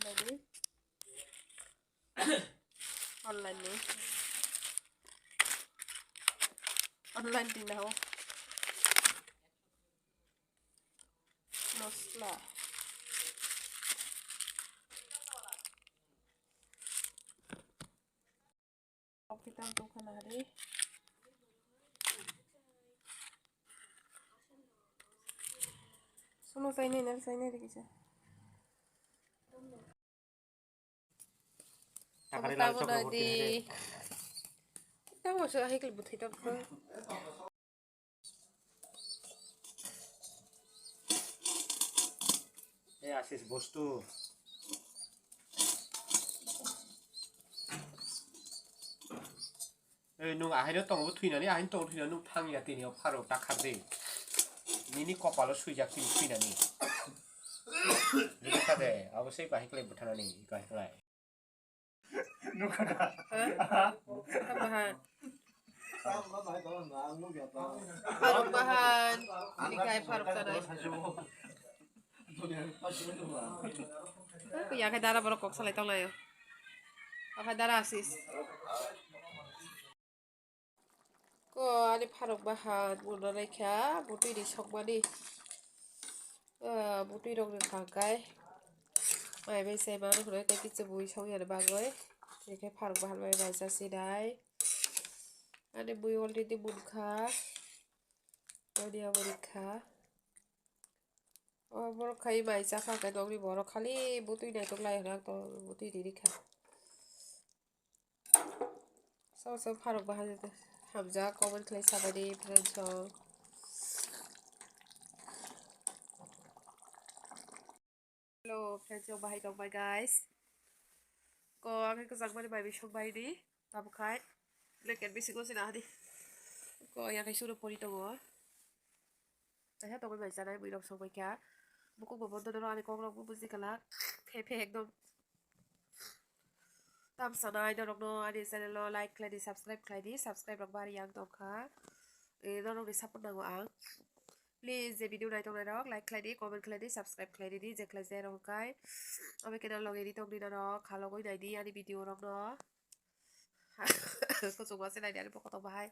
ini online nih online di now mosla kita untuk hari sunu saya ini di kisah tamu tadi kita mau sudah hikil butuh itu asis bostu nung ahino tong thuinani ahin tong thuina nung thangia tini pharo takharde nini kopalo suijak tini thuinani nini khade obosei bahikle buthanani gahiklai nukada tambahan faruk bahan ini kayak faruk tanai ya kayak darah baru kok salai tong layo apa darah asis ko ani faruk bahan bunuh naikya butuh di sok mani butuh dong di tangkai mai bai sai ma nuh kayak kita bui sok ya bagoy ini kayak faruk bahan mai bai sasi dai ani bui already bunkha ini Amerika boro khai mai chakha ka dong ni boro khali butui nai tok lai hang to butui di kha so faruk bahan hamza comment klai sabadi friends hello friends bahai dong bye guys ko ang ko jang mani bai bisok bai di tabu khai leket bisi ko sina di ko ya kai suru pori to go ta ha to bai janai bui dong sok bai kya buku bobon to ani kong rok bu buji kala phe ekdom tam sanai do rok no ani channel lo like kladi subscribe rok bari yang dong kha e do rok ni support nango ang please je video nai tong rok like kladi comment kladi subscribe kladi di je klai je rok kai ami channel log edit tong ni rok khalo goi nai di ani video rok no ko chungwa se nai ani pokot bahai